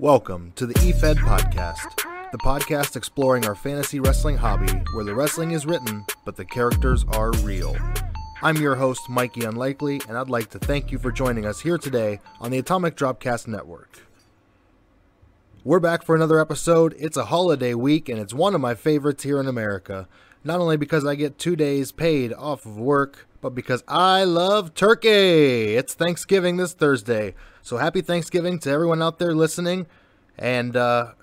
Welcome to the Efed podcast, the podcast exploring our fantasy wrestling hobby where the wrestling is written, but the characters are real. I'm your host, Mikey Unlikely, and I'd like to thank you for joining us here today on the Atomic Dropcast Network. We're back for another episode. It's a holiday week, and it's one of my favorites here in America. Not only because I get 2 days paid off of work, but because I love turkey. It's Thanksgiving this Thursday, so happy Thanksgiving to everyone out there listening, and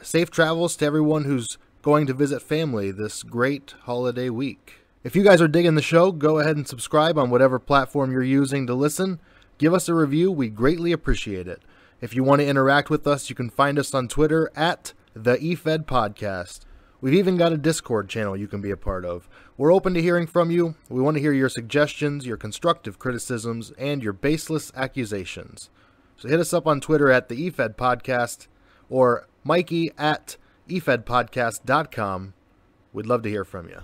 safe travels to everyone who's going to visit family this great holiday week. If you guys are digging the show, go ahead and subscribe on whatever platform you're using to listen. Give us a review. We'd greatly appreciate it. If you want to interact with us, you can find us on Twitter at the Efed Podcast. We've even got a Discord channel you can be a part of. We're open to hearing from you. We want to hear your suggestions, your constructive criticisms, and your baseless accusations. So hit us up on Twitter at the Efed Podcast or Mikey at efedpodcast.com. We'd love to hear from you.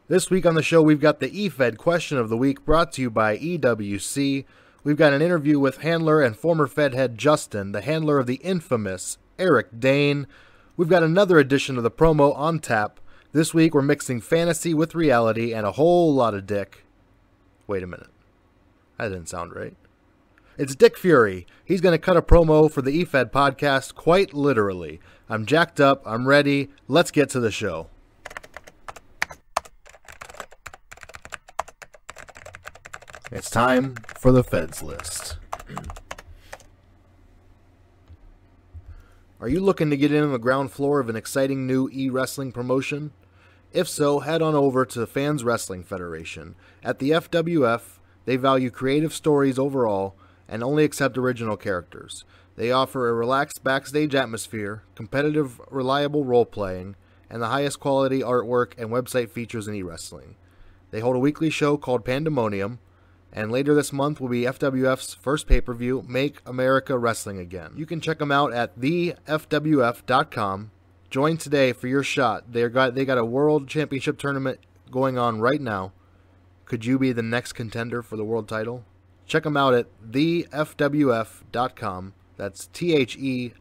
This week on the show, we've got the Efed Question of the Week brought to you by EWC. We've got an interview with handler and former Fed head Justin, the handler of the infamous Eric DANE. We've got another edition of the promo on tap. This week, we're mixing fantasy with reality and a whole lot of dick. Wait a minute. That didn't sound right. It's Dick Fury. He's going to cut a promo for the Efed podcast quite literally. I'm jacked up. I'm ready. Let's get to the show. It's time for the Feds list. Are you looking to get in on the ground floor of an exciting new e-wrestling promotion? If so, head on over to Fans Wrestling Federation. At the FWF, they value creative stories overall and only accept original characters. They offer a relaxed backstage atmosphere, competitive, reliable role-playing, and the highest quality artwork and website features in e-wrestling. They hold a weekly show called Pandemonium, and later this month will be FWF's first pay-per-view, Make America Wrestling Again. You can check them out at thefwf.com. Join today for your shot. They got a World Championship tournament going on right now. Could you be the next contender for the world title? Check them out at thefwf.com. That's thefwf.com.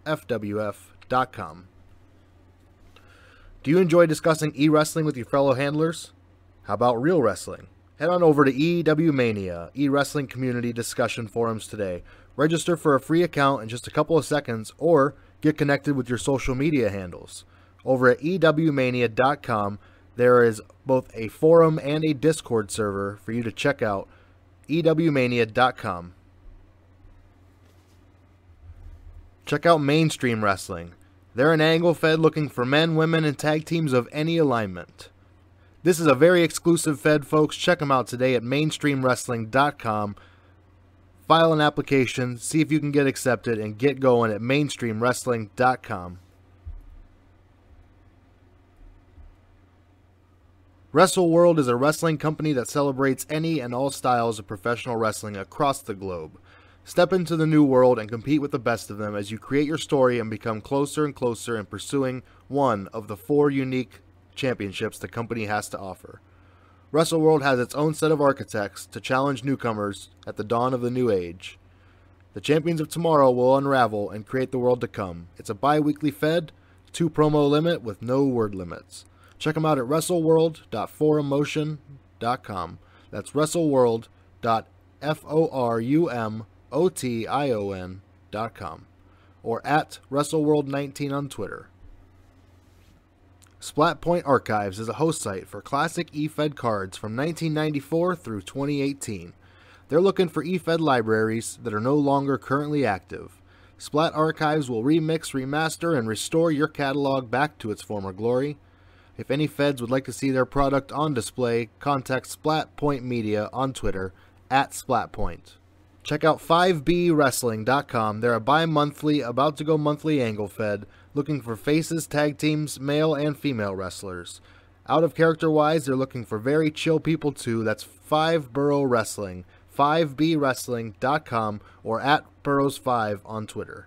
Do you enjoy discussing e-wrestling with your fellow handlers? How about real wrestling? Head on over to EW Mania, e-wrestling community discussion forums today. Register for a free account in just a couple of seconds or get connected with your social media handles. Over at ewmania.com, there is both a forum and a Discord server for you to check out. ewmania.com. Check out Mainstream Wrestling. They're an angle fed looking for men, women, and tag teams of any alignment. This is a very exclusive Fed, folks. Check them out today at mainstreamwrestling.com. File an application, see if you can get accepted, and get going at mainstreamwrestling.com. WrestleWorld is a wrestling company that celebrates any and all styles of professional wrestling across the globe. Step into the new world and compete with the best of them as you create your story and become closer and closer in pursuing one of the 4 unique championships the company has to offer. WrestleWorld has its own set of architects to challenge newcomers at the dawn of the new age. The champions of tomorrow will unravel and create the world to come. It's a bi-weekly Fed, 2 promo limit with no word limits. Check them out at wrestleworld.forumotion.com. That's wrestleworld.forumotion.com or at WrestleWorld19 on Twitter. Splatpoint Archives is a host site for classic eFed cards from 1994 through 2018. They're looking for eFed libraries that are no longer currently active. Splat Archives will remix, remaster, and restore your catalog back to its former glory. If any Feds would like to see their product on display, contact Splatpoint Media on Twitter at Splatpoint. Check out 5bwrestling.com. They're a bi-monthly, about-to-go monthly angle Fed, looking for faces, tag teams, male and female wrestlers. Out of character-wise, they're looking for very chill people too. That's 5borough Wrestling, 5bwrestling.com or at Burrows5 on Twitter.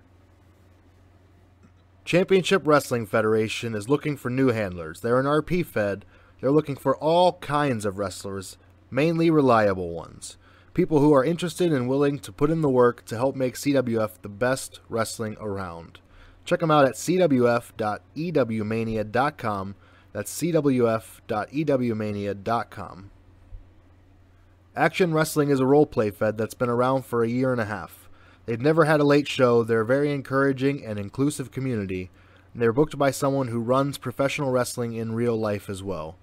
Championship Wrestling Federation is looking for new handlers. They're an RP Fed. They're looking for all kinds of wrestlers, mainly reliable ones. People who are interested and willing to put in the work to help make CWF the best wrestling around. Check them out at cwf.ewmania.com. That's cwf.ewmania.com. Action Wrestling is a role-play fed that's been around for a year and a half. They've never had a late show. They're a very encouraging and inclusive community. And they're booked by someone who runs professional wrestling in real life as well.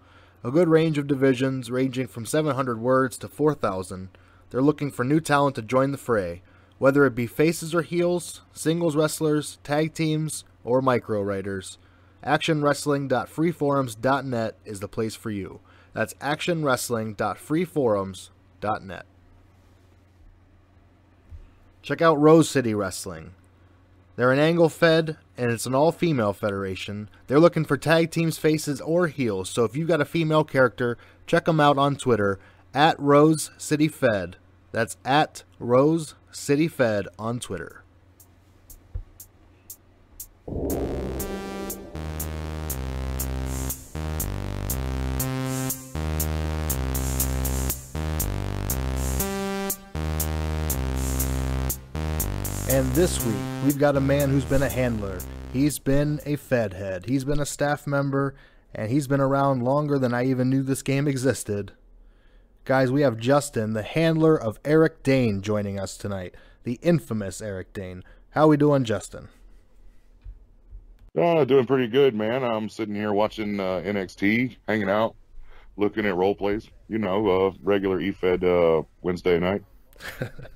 A good range of divisions ranging from 700 words to 4,000. They're looking for new talent to join the fray, whether it be faces or heels, singles wrestlers, tag teams, or micro writers. actionwrestling.freeforums.net is the place for you. That's actionwrestling.freeforums.net. Check out Rose City Wrestling. They're an angle fed, and it's an all-female federation. They're looking for tag teams, faces, or heels, so if you've got a female character, check them out on Twitter, at Rose City Fed. That's at Rose City Fed on Twitter. And this week, we've got a man who's been a handler. He's been a Fed head. He's been a staff member, and he's been around longer than I even knew this game existed. Guys, we have Justin, the handler of Eric Dane, joining us tonight. The infamous Eric Dane. How we doing, Justin? Doing pretty good, man. I'm sitting here watching NXT, hanging out, looking at role plays. You know, regular Efed Wednesday night.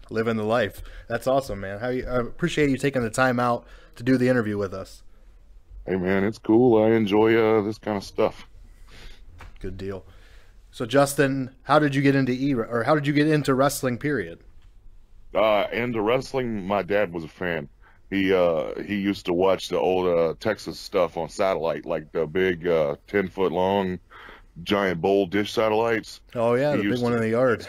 Living the life. That's awesome, man. I appreciate you taking the time out to do the interview with us. Hey, man, it's cool. I enjoy this kind of stuff. Good deal. So, Justin, how did you get into wrestling? Period. Into wrestling, my dad was a fan. He used to watch the old Texas stuff on satellite, like the big 10-foot long giant bowl dish satellites. Oh yeah, the big one in the yard.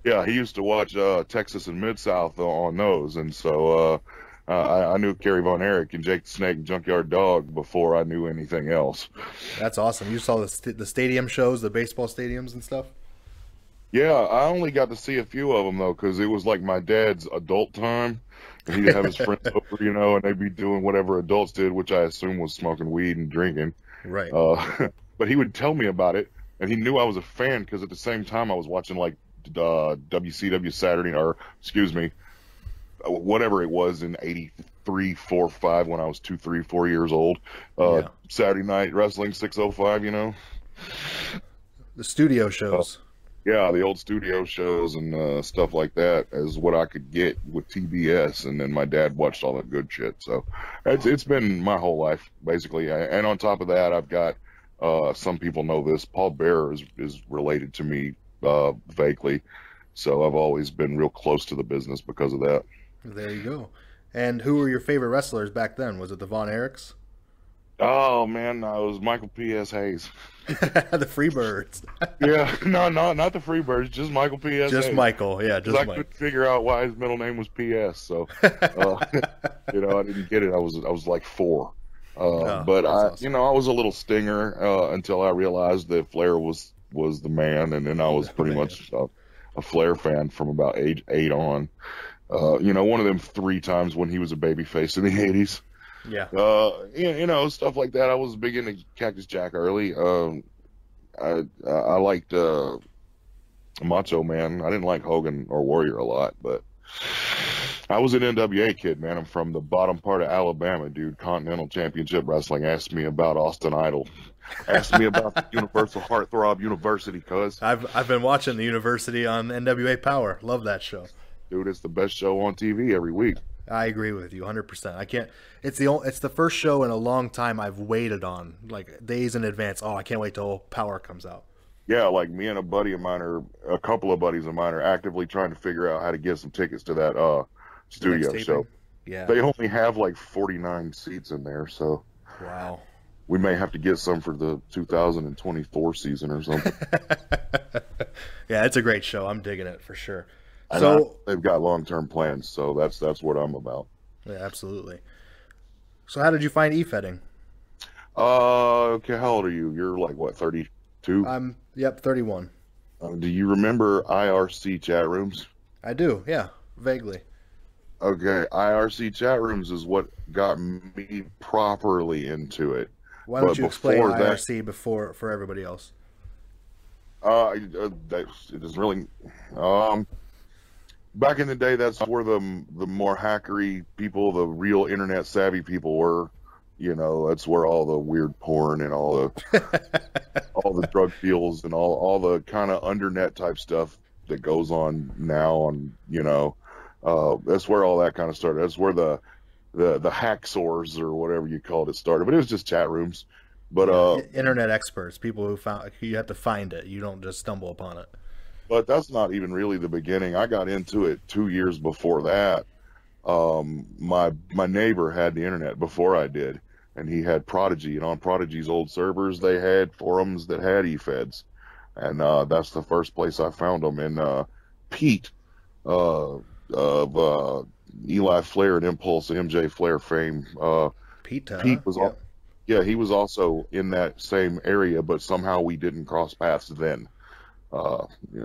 Yeah, he used to watch Texas and Mid-South on those, and so I knew Kerry Von Erich and Jake the Snake and Junkyard Dog before I knew anything else. That's awesome. You saw the stadium shows, the baseball stadiums and stuff? Yeah, I only got to see a few of them, though, because it was like my dad's adult time. He'd have his friends over, you know, and they'd be doing whatever adults did, which I assume was smoking weed and drinking. Right. But he would tell me about it, and he knew I was a fan because at the same time I was watching, like, WCW Saturday, or excuse me, whatever it was in 83, 4, 5 when I was 2, 3, 4 years old. Saturday Night Wrestling 605, you know? The studio shows. Yeah, the old studio shows and stuff like that is what I could get with TBS, and then my dad watched all that good shit. So it's been my whole life, basically. And on top of that, I've got, some people know this, Paul Bearer is related to me vaguely, so I've always been real close to the business because of that. There you go. And who were your favorite wrestlers back then? Was it the Von Erichs? Oh man, it was Michael P.S. Hayes. The Freebirds. Yeah, no, not the Freebirds, just Michael P.S. Just Hayes. Michael, yeah, just Michael. I couldn't figure out why his middle name was P.S. So, you know, I didn't get it. I was like 4. But awesome. I was a little stinger until I realized that Flair was the man, and then I was pretty much a Flair fan from about age 8 on. One of them 3 times when he was a babyface in the 80s. Yeah. Stuff like that. I was big into Cactus Jack early. I liked Macho Man. I didn't like Hogan or Warrior a lot, but I was an NWA kid, man. I'm from the bottom part of Alabama, dude. Continental Championship Wrestling. Asked me about Austin Idol. Asked me about the Universal Heartthrob University, cuz. I've been watching the University on NWA Power. Love that show. Dude, it's the best show on TV every week. I agree with you 100%. I can't. It's the first show in a long time I've waited on, like days in advance. Oh, I can't wait till Power comes out. Yeah, like me and a couple of buddies of mine are actively trying to figure out how to get some tickets to that studio show. Yeah. They only have like 49 seats in there, so. Wow. We may have to get some for the 2024 season or something. Yeah, it's a great show. I'm digging it for sure. So they've got long-term plans, so that's what I'm about. Yeah, absolutely. So how did you find Efedding? Okay, how old are you? You're like, what, 32? I'm 31. Do you remember IRC chat rooms? I do, yeah, vaguely. Okay, IRC chat rooms is what got me properly into it. Why don't But you explain before that, IRC before for everybody else? it is really, um, back in the day, that's where the more hackery people, the real internet savvy people were. You know, that's where all the weird porn and all the drug deals and all the kind of undernet type stuff that goes on now on, that's where all that kind of started. That's where the hack sores or whatever you called it started. But it was just chat rooms. But Yeah, internet experts, people who found you have to find it. You don't just stumble upon it. but that's not even really the beginning. I got into it 2 years before that. My neighbor had the internet before I did, and he had Prodigy, and on Prodigy's old servers they had forums that had Efeds, and that's the first place I found them. And Pete of Eli Flair and Impulse MJ Flair fame, Pete, Pete was yeah. yeah, he was also in that same area, but somehow we didn't cross paths then.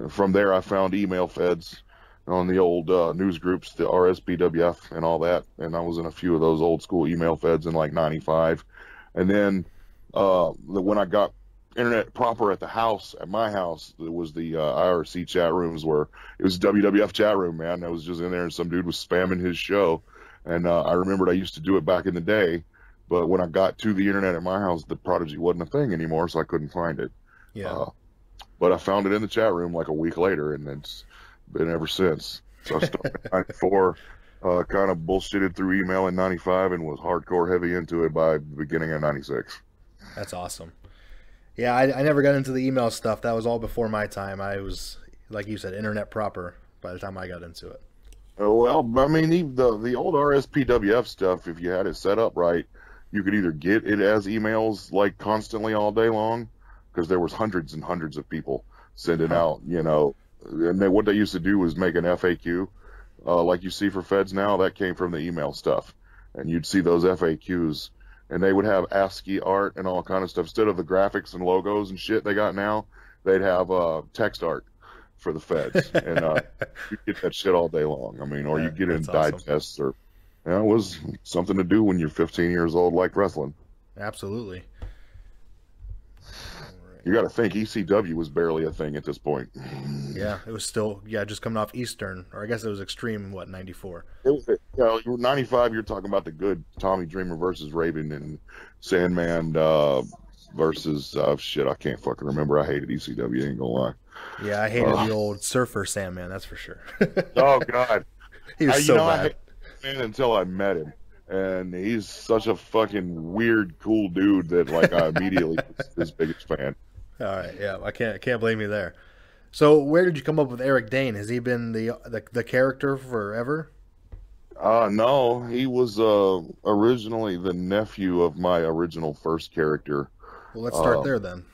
From there, I found email feds on the old news groups, the RSPWF and all that, and I was in a few of those old school email feds in like '95. And then when I got internet proper at my house, it was the IRC chat rooms where it was WWF chat room, man. I was just in there and some dude was spamming his show. And I remembered I used to do it back in the day, but when I got to the internet at my house, the Prodigy wasn't a thing anymore, so I couldn't find it. Yeah. But I found it in the chat room like a week later, and it's been ever since. So I started in '94, kind of bullshitted through email in '95, and was hardcore heavy into it by the beginning of '96. That's awesome. Yeah, I never got into the email stuff. That was all before my time. I was, like you said, internet proper by the time I got into it. Well, I mean, the old RSPWF stuff, if you had it set up right, you could either get it as emails like constantly all day long, because there was hundreds and hundreds of people sending out, and what they used to do was make an FAQ, like you see for feds now. That came from the email stuff, and you'd see those FAQs, and they would have ASCII art and all kind of stuff. Instead of the graphics and logos and shit they got now, they'd have text art for the feds, and you get that shit all day long. I mean, or you get in digests, or it was something to do when you're 15 years old, like wrestling. Absolutely. You got to think ECW was barely a thing at this point. Yeah, it was still just coming off Eastern, or I guess it was Extreme. What, '94? It was, 95. You're talking about the good Tommy Dreamer versus Raven and Sandman versus shit. I can't fucking remember. I hated ECW. Ain't gonna lie. Yeah, I hated the old Surfer Sandman. That's for sure. Oh God, he was so bad. I hated him until I met him, and he's such a fucking weird, cool dude that like I immediately was his biggest fan. All right, yeah, I can't blame you there. So, where did you come up with Eric Dane? Has he been the character forever? No, he was originally the nephew of my original first character. Well, let's start there then.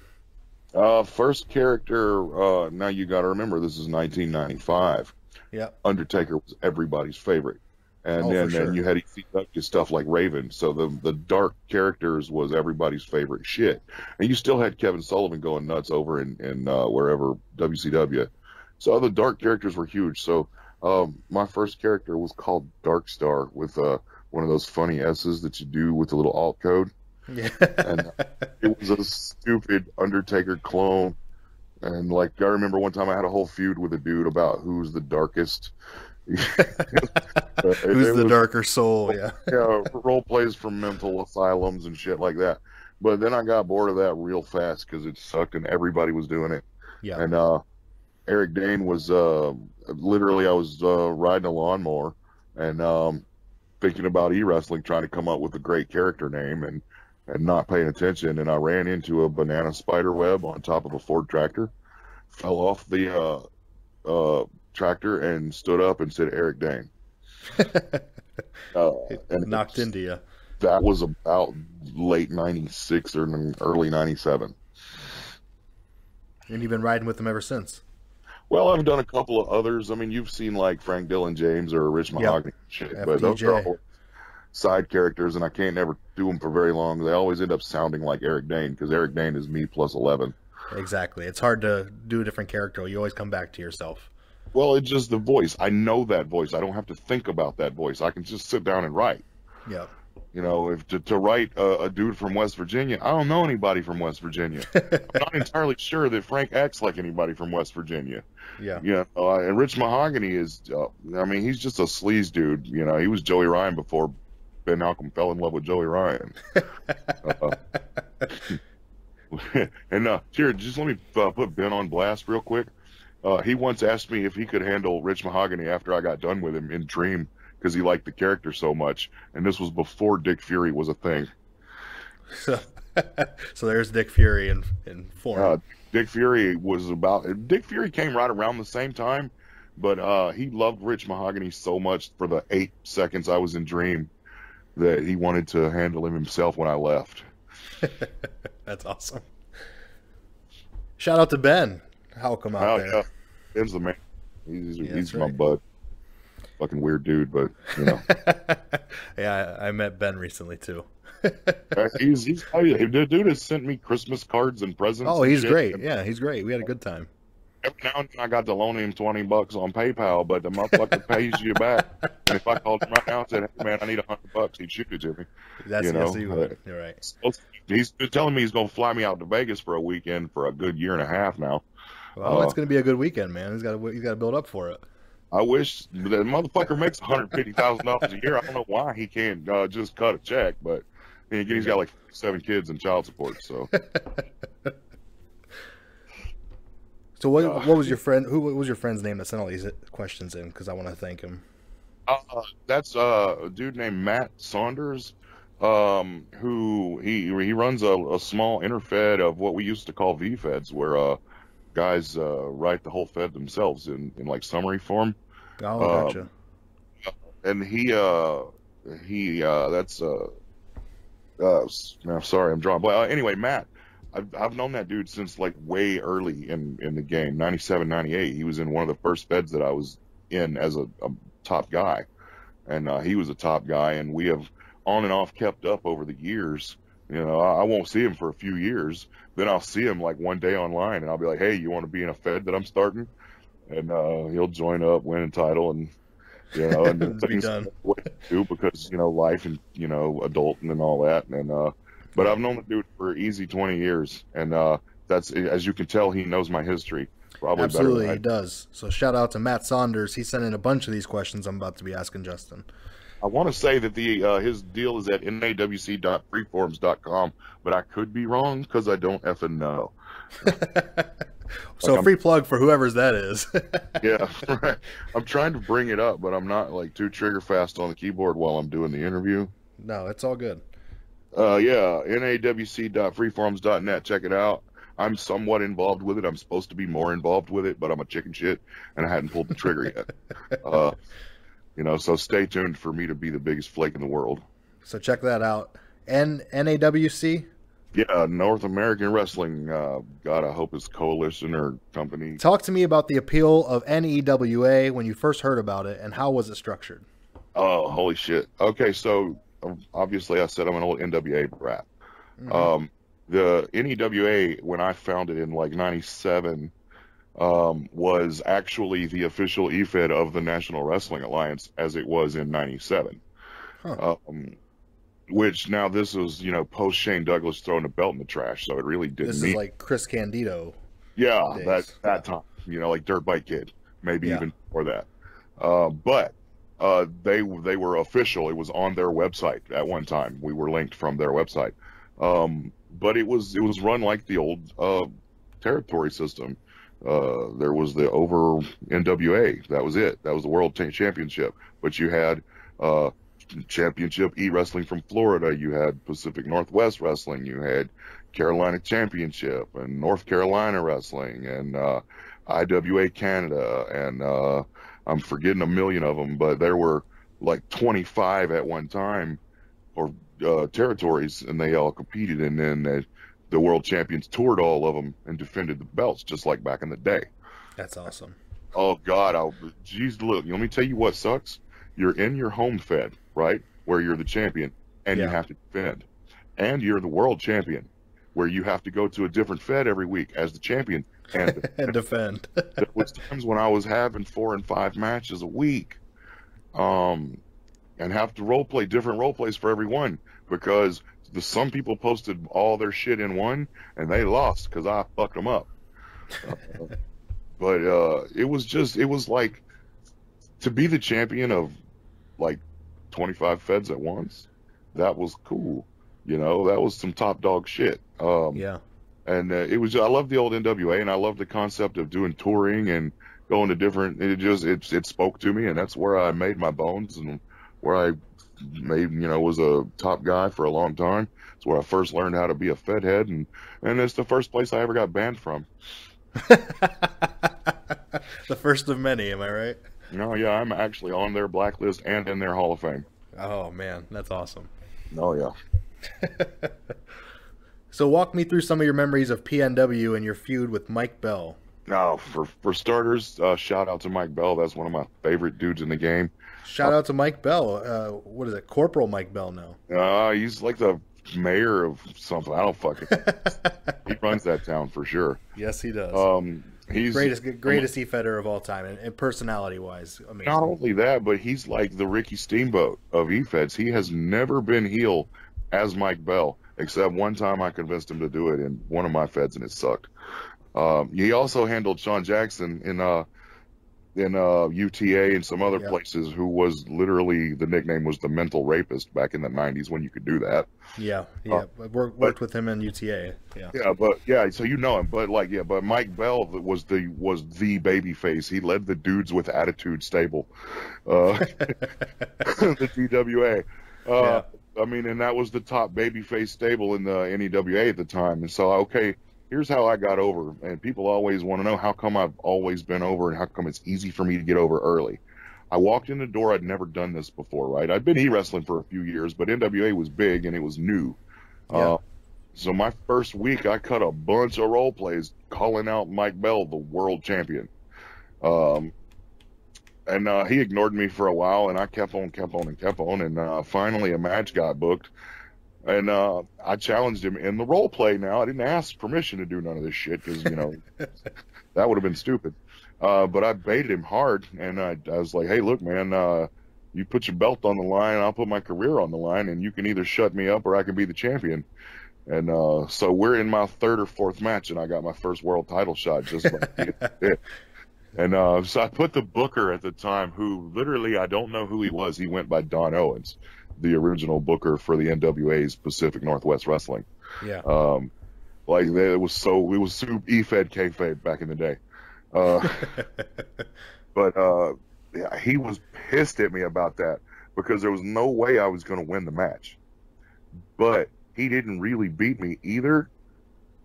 First character. Now you got to remember, this is 1995. Yeah, Undertaker was everybody's favorite. And then you had ECW stuff like Raven. So the dark characters was everybody's favorite shit. And you still had Kevin Sullivan going nuts over in wherever, WCW. So the dark characters were huge. So my first character was called Dark Star with one of those funny S's that you do with the little alt code. Yeah. And it was a stupid Undertaker clone. And like I remember one time I had a whole feud with a dude about who's the darkest. Who's the darker soul? Yeah. Yeah, role plays from mental asylums and shit like that. But then I got bored of that real fast because it sucked and everybody was doing it. Yeah. And Eric Dane was literally, I was riding a lawnmower and thinking about e-wrestling, trying to come up with a great character name and not paying attention. And I ran into a banana spider web on top of a Ford tractor, fell off the tractor and stood up and said Eric Dane. And knocked into you. That was about late '96 or early '97. And you've been riding with them ever since. Well, I've done a couple of others. I mean, you've seen like Frank Dillon James or Rich Mahogany shit, FDJ. But those are all side characters, and I can't never do them for very long. They always end up sounding like Eric Dane because Eric Dane is me plus 11. Exactly. It's hard to do a different character. You always come back to yourself. Well, it's just the voice. I know that voice. I don't have to think about that voice. I can just sit down and write. Yeah. You know, if to write a dude from West Virginia, I don't know anybody from West Virginia. I'm not entirely sure that Frank acts like anybody from West Virginia. Yeah. You know, and Rich Mahogany is, I mean, he's just a sleaze dude. You know, he was Joey Ryan before Ben Malcolm fell in love with Joey Ryan. And here, just let me put Ben on blast real quick. He once asked me if he could handle Rich Mahogany after I got done with him in Dream, because he liked the character so much, and this was before Dick Fury was a thing. So, so there's Dick Fury in form. Dick Fury came right around the same time, but he loved Rich Mahogany so much for the 8 seconds I was in Dream that he wanted to handle him himself when I left. That's awesome. Shout out to Ben. How come out there? Yeah. Ben's the man. He's my right. bud. Fucking weird dude, but you know. Yeah, I met Ben recently too. he's the dude has sent me Christmas cards and presents. Oh, and he's shit. great. Yeah, he's great. We had a good time. Every now and then I got to loan him $20 on PayPal, but the motherfucker pays you back. And if I called him right now and said, "Hey man, I need $100," he'd shoot it to me. That's yes, he would. You're right. He's been telling me he's gonna fly me out to Vegas for a weekend for a good year and a half now. Well, it's gonna be a good weekend, man. He's got to build up for it. I wish the motherfucker makes $150,000 a year. I don't know why he can't just cut a check, but then again, he's got like 7 kids and child support. So, so what was your friend? Who was your friend's name that sent all these questions in? Because I want to thank him. That's a dude named Matt Saunders, who he runs a small interfed of what we used to call V-feds, where guys write the whole fed themselves in like summary form. Oh, gotcha. And that's no, sorry, I'm drawing blank. Anyway, Matt, I've known that dude since like way early in the game, 97, 98. He was in one of the first feds that I was in as a top guy, and he was a top guy, and we have on and off kept up over the years. You know, I won't see him for a few years. Then I'll see him like one day online, and I'll be like, "Hey, you want to be in a fed that I'm starting?" And he'll join up, win a title, and you know, and things what to do because you know life and you know adulting and all that. And but I've known the dude for easy 20 years, and that's as you can tell, he knows my history probably absolutely better he does. So shout out to Matt Saunders. He sent in a bunch of these questions I'm about to be asking Justin. I want to say that his deal is at nawc.freeforums.com, but I could be wrong because I don't effing know. So like free plug for whoever's that is. Yeah, right. I'm trying to bring it up, but I'm not like too trigger fast on the keyboard while I'm doing the interview. No, it's all good. Yeah, nawc.freeforums.net. Check it out. I'm somewhat involved with it. I'm supposed to be more involved with it, but I'm a chicken shit, and I hadn't pulled the trigger yet. You know, so stay tuned for me to be the biggest flake in the world. So check that out. NAWC? Yeah, North American Wrestling. God, I hope it's coalition or company. Talk to me about the appeal of NEWA when you first heard about it, and how was it structured? Oh, holy shit. Okay, so obviously I said I'm an old NWA brat. Mm-hmm. The NEWA, when I found it in like 97, was actually the official Efed of the National Wrestling Alliance as it was in 97. Huh. Which now this was, you know, post Shane Douglas throwing the belt in the trash, so it really didn't This is like Chris Candido. Yeah, that time, you know, like Dirt Bike Kid, maybe even before that. But they were official. It was on their website at one time. We were linked from their website. But it was run like the old territory system. There was the over NWA. That was it. That was the World Championship. But you had Championship E-Wrestling from Florida. You had Pacific Northwest Wrestling. You had Carolina Championship and North Carolina Wrestling and IWA Canada. And I'm forgetting a million of them, but there were like 25 at one time or territories, and they all competed. And then the world champions toured all of them and defended the belts just like back in the day. That's awesome. Oh God, geez, look, let me tell you what sucks. You're in your home fed, right, where you're the champion and you have to defend, and you're the world champion, where you have to go to a different fed every week as the champion and and defend. there was times when I was having 4 and 5 matches a week, and have to play different role plays for every one, because some people posted all their shit in one and they lost because I fucked them up. But it was like, to be the champion of like 25 feds at once, that was cool. You know, that was some top dog shit. Yeah. And I love the old NWA, and I love the concept of doing touring and going to different, it spoke to me, and that's where I made my bones, and where I was a top guy for a long time. It's where I first learned how to be a Fed head, and it's the first place I ever got banned from. The first of many, am I right? No, yeah, I'm actually on their blacklist and in their Hall of Fame. Oh man, that's awesome. Oh yeah. So walk me through some of your memories of PNW and your feud with Mike Bell. Now, for starters, shout out to Mike Bell. That's one of my favorite dudes in the game. Shout out to Mike Bell. What is it, Corporal Mike Bell now? He's like the mayor of something. I don't fucking. He runs that town for sure. Yes, he does. He's greatest Efeder of all time, and personality wise, amazing. Not only that, but he's like the Ricky Steamboat of Efeds. He has never been heel as Mike Bell, except one time I convinced him to do it in one of my feds, and it sucked. He also handled Sean Jackson in UTA and some other places, who was literally, the nickname was the mental rapist back in the 90s when you could do that. Yeah. I worked with him in UTA. So you know him, but Mike Bell was the baby face. He led the Dudes with Attitude stable, the DWA. I mean, and that was the top babyface stable in the NEWA at the time. And so, okay, here's how I got over. And people always want to know how come I've always been over, and how come it's easy for me to get over early. I walked in the door. I'd never done this before, right? I'd been e-wrestling for a few years, but NWA was big and it was new. So my first week, I cut a bunch of role plays calling out Mike Bell, the world champion. And he ignored me for a while, and I kept on. And finally a match got booked. And I challenged him in the role play. Now, I didn't ask permission to do none of this shit, because, that would have been stupid. But I baited him hard, and I was like, hey, look, man, you put your belt on the line, I'll put my career on the line, and you can either shut me up or I can be the champion. And so we're in my 3rd or 4th match, and I got my first world title shot just like it. And so I put the booker at the time, who literally, I don't know who he was. He went by Don Owens, the original booker for the NWA's Pacific Northwest Wrestling. Yeah. It was super Efed kayfabe back in the day. But he was pissed at me about that, because there was no way I was going to win the match. But he didn't really beat me either.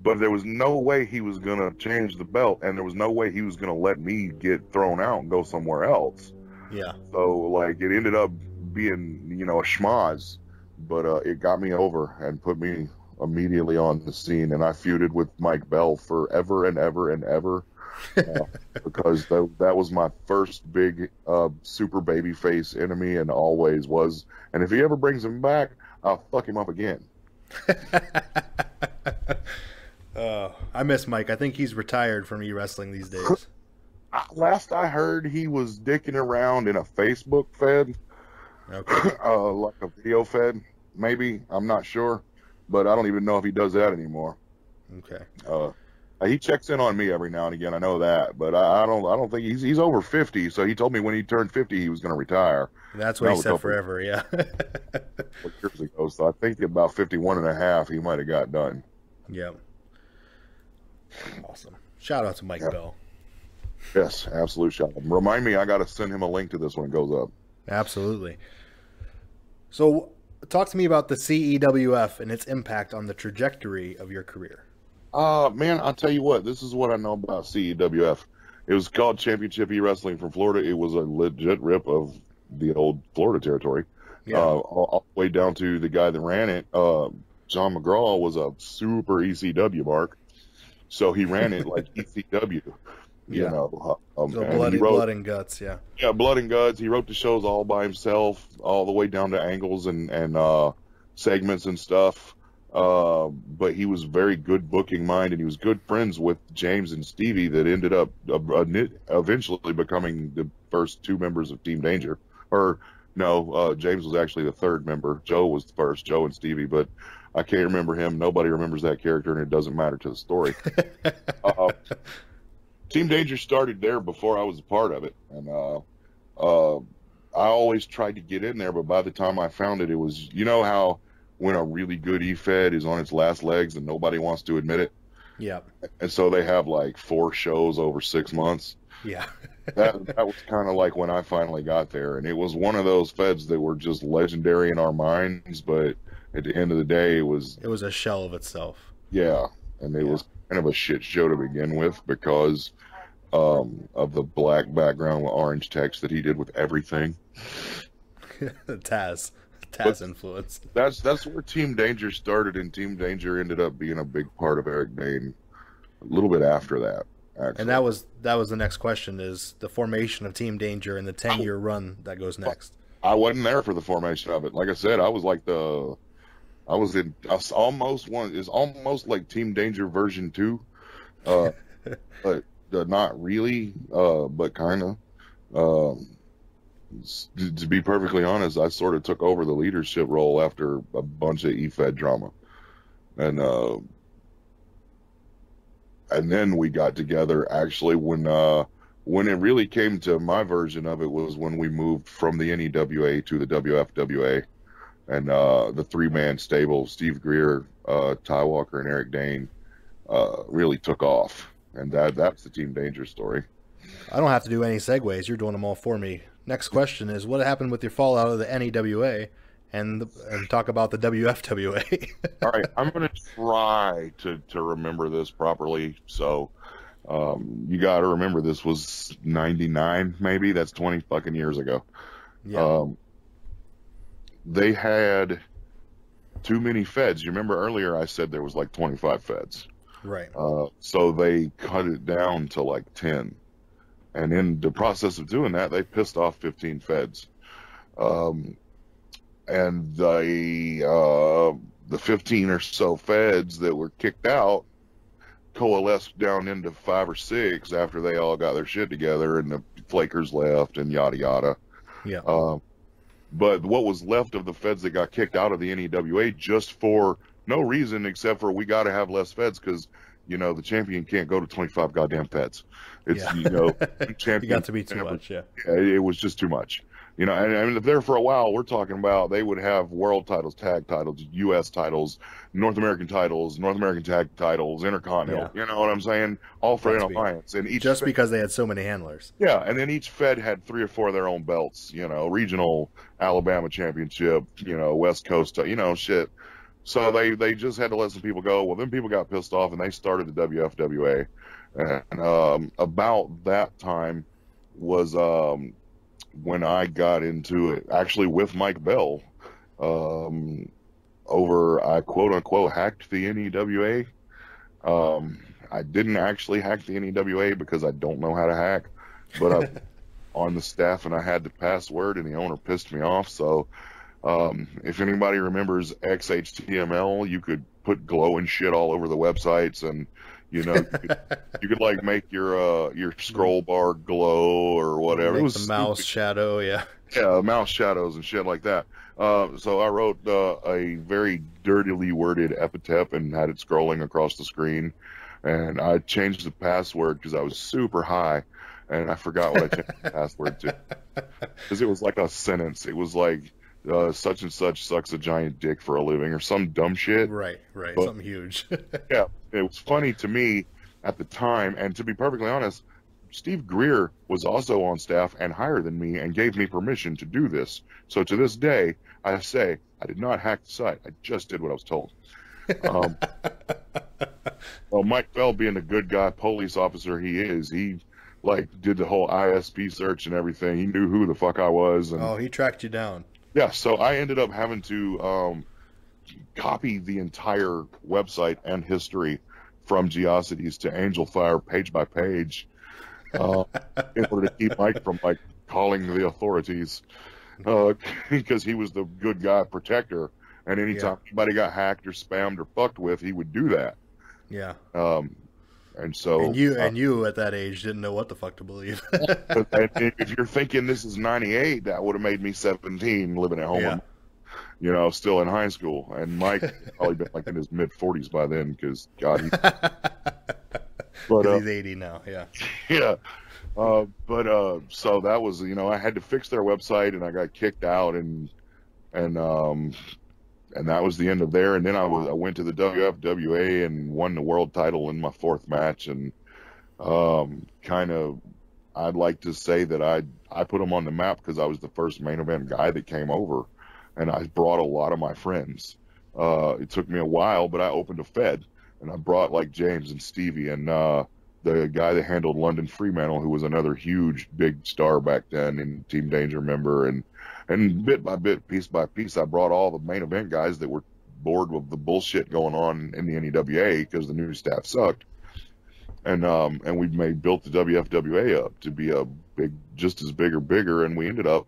But there was no way he was going to change the belt, and there was no way he was going to let me get thrown out and go somewhere else. Yeah. So, it ended up being, a schmoz, but it got me over and put me immediately on the scene, and I feuded with Mike Bell forever and ever and ever, because that was my first big super babyface enemy, and always was. And if he ever brings him back, I'll fuck him up again. I miss Mike. I think he's retired from e-wrestling these days. Last I heard, he was dicking around in a Facebook fed. Okay. Like a video fed, maybe. I'm not sure, but I don't even know if he does that anymore. Okay. He checks in on me every now and again. I know that, but I don't think he's over 50. So he told me when he turned 50 he was going to retire. That's what he said forever. Yeah. Years ago, so I think about 51 and a half he might have got done. Yeah. Awesome. Shout out to Mike Bell. Yes, absolute shout out. Remind me, I got to send him a link to this when it goes up. Absolutely. So, talk to me about the CEWF and its impact on the trajectory of your career. Man, I'll tell you what. This is what I know about CEWF. It was called Championship E-Wrestling from Florida. It was a legit rip of the old Florida territory. Yeah. All the way down to the guy that ran it. John McGraw was a super ECW mark. So he ran it like ECW, you know. So blood and guts, yeah. Yeah, blood and guts. He wrote the shows all by himself, all the way down to angles and segments and stuff. But he was very good booking mind, and he was good friends with James and Stevie that ended up eventually becoming the first two members of Team Danger. Or no, James was actually the third member. Joe was the first, Joe and Stevie, but I can't remember him. Nobody remembers that character, and it doesn't matter to the story. Team Danger started there before I was a part of it, and I always tried to get in there, but by the time I found it, it was, you know how when a really good Efed is on its last legs and nobody wants to admit it? Yeah. And so they have like 4 shows over 6 months. Yeah. that was kind of like when I finally got there, and it was one of those feds that were just legendary in our minds, but at the end of the day, it was a shell of itself. Yeah, and it was kind of a shit show to begin with because of the black background with orange text that he did with everything. Taz influence. That's where Team Danger started, and Team Danger ended up being a big part of Eric Dane a little bit after that, actually. And that was the next question, is the formation of Team Danger and the 10-year run that goes next. I wasn't there for the formation of it. Like I said, I was almost like Team Danger version 2. But not really, but kind of. To be perfectly honest, I sort of took over the leadership role after a bunch of Efed drama, and then we got together. Actually, when it really came to my version of it was when we moved from the NEWA to the WFWA, and the 3-man stable, Steve Greer, Ty Walker, and Eric Dane, really took off, and that's the Team Danger story. I don't have to do any segues. You're doing them all for me. Next question is, what happened with your fallout of the NEWA, and talk about the WFWA. All right, I'm going to try to remember this properly. So you got to remember this was 99, maybe. That's 20 fucking years ago. Yeah. They had too many feds. You remember earlier I said there was like 25 feds. Right. So they cut it down to like 10. And in the process of doing that, they pissed off 15 feds. And the 15 or so feds that were kicked out coalesced down into 5 or 6 after they all got their shit together and the flakers left and yada yada. Yeah. But what was left of the feds that got kicked out of the NEWA just for no reason except for we got to have less feds because, you know, the champion can't go to 25 goddamn feds. It's, yeah. You know, champion you got to be too much, yeah. It was just too much. You know, and there for a while, we're talking about they would have world titles, tag titles, U.S. titles, North American tag titles, Intercontinental. Yeah. You know what I'm saying? All for an alliance. And each just because they had so many handlers. Yeah, and then each Fed had 3 or 4 of their own belts. You know, regional Alabama championship. You know, West Coast. You know, shit. So they just had to let some people go. Well, then people got pissed off, and they started the WFWA. And about that time was when I got into it, actually with Mike Bell, I quote unquote hacked the NEWA. I didn't actually hack the NEWA because I don't know how to hack, but I'm on the staff and I had the password and the owner pissed me off. So if anybody remembers XHTML, you could put glowing shit all over the websites, and you know, you could like make your scroll bar glow or whatever. It was the mouse shadow, yeah. Yeah, mouse shadows and shit like that. So I wrote a very dirtily worded epitaph and had it scrolling across the screen. And I changed the password because I was super high, and I forgot what I changed the password to. Because it was like a sentence. It was like, such and such sucks a giant dick for a living, or some dumb shit. Right, but, something huge. Yeah, it was funny to me at the time, and to be perfectly honest, Steve Greer was also on staff and higher than me and gave me permission to do this. So to this day, I say, I did not hack the site. I just did what I was told. Well, Mike Bell, being the good guy police officer he is, he like did the whole ISP search and everything. He knew who the fuck I was. And, oh, he tracked you down. Yeah, so I ended up having to copy the entire website and history from Geocities to Angel Fire page by page in order to keep Mike from like calling the authorities because he was the good guy protector. And anytime anybody got hacked or spammed or fucked with, he would do that. Yeah. And so, and you at that age didn't know what the fuck to believe. if you're thinking this is '98, that would have made me 17, living at home, Yeah. you know, still in high school. And Mike probably been like in his mid 40s by then, because God, but he's 80 now. Yeah. Yeah. So that was, you know, I had to fix their website, and I got kicked out, and that was the end of there. And then I went to the WFWA and won the world title in my 4th match. And kind of, I'd like to say that I put them on the map because I was the first main event guy that came over, and I brought a lot of my friends. It took me a while, but I opened a Fed, and I brought like James and Stevie and the guy that handled London Fremantle, who was another huge big star back then and Team Danger member. And bit by bit, piece by piece, I brought all the main event guys that were bored with the bullshit going on in the NEWA because the new staff sucked. And we built the WFWA up to be a big, just as big or bigger, and we ended up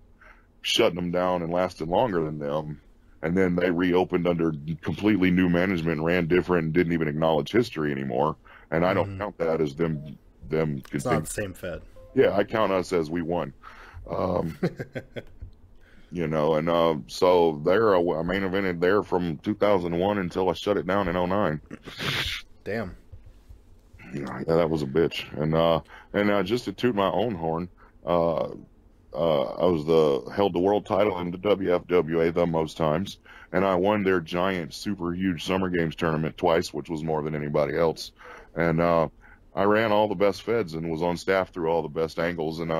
shutting them down and lasted longer than them. And then they reopened under completely new management and ran different and didn't even acknowledge history anymore. And I don't count that as them. It's not the same Fed. Yeah, I count us as we won. You know, and so they're a main evented there from 2001 until I shut it down in 2009. Damn. Yeah, that was a bitch. And just to toot my own horn, I held the world title in the WFWA the most times, and I won their giant, super huge Summer Games tournament twice, which was more than anybody else. And I ran all the best Feds and was on staff through all the best angles. And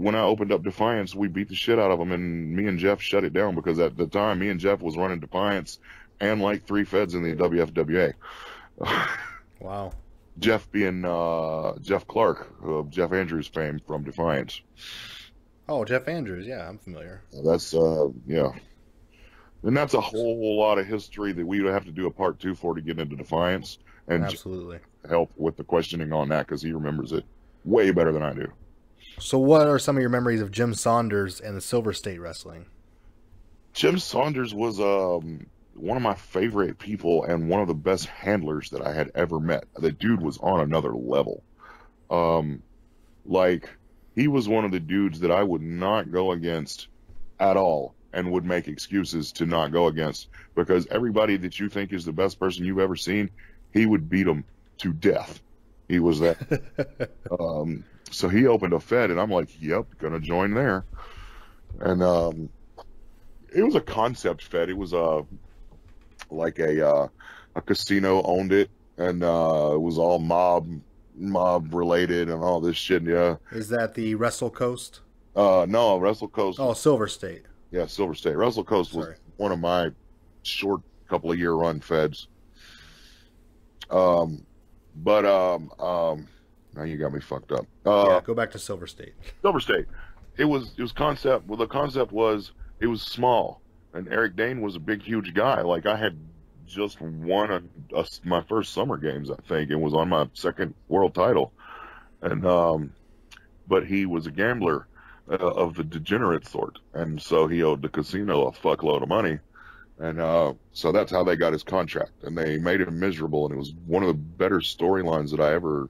when I opened up Defiance, we beat the shit out of them, and me and Jeff shut it down because at the time, me and Jeff was running Defiance and like 3 Feds in the WFWA. Wow. Jeff being Jeff Clark, of Jeff Andrews fame from Defiance. Oh, Jeff Andrews. Yeah, I'm familiar. That's, yeah. And that's a whole lot of history that we would have to do a part 2 for to get into Defiance. And absolutely help with the questioning on that because he remembers it way better than I do. So what are some of your memories of Jim Saunders and the Silver State Wrestling? Jim Saunders was one of my favorite people and one of the best handlers that I had ever met. The dude was on another level. Like, he was one of the dudes that I would not go against at all and would make excuses to not go against, because everybody that you think is the best person you've ever seen, he would beat them to death. He was that. So he opened a Fed, and I'm like, yep, gonna join there. And it was a concept Fed. It was like a casino owned it, and it was all mob related and all this shit. Yeah. Is that the Wrestle Coast? No, Wrestle Coast. Oh, Silver State. Yeah, Silver State. Wrestle Coast was one of my short couple of year run Feds. Now you got me fucked up. Yeah, go back to Silver State. Silver State. It was concept. Well, the concept was it was small, and Eric Dane was a big, huge guy. Like, I had just won my first Summer Games, I think, and was on my 2nd world title. And but he was a gambler of the degenerate sort, and so he owed the casino a fuckload of money. And so that's how they got his contract, and they made him miserable. And it was one of the better storylines that I ever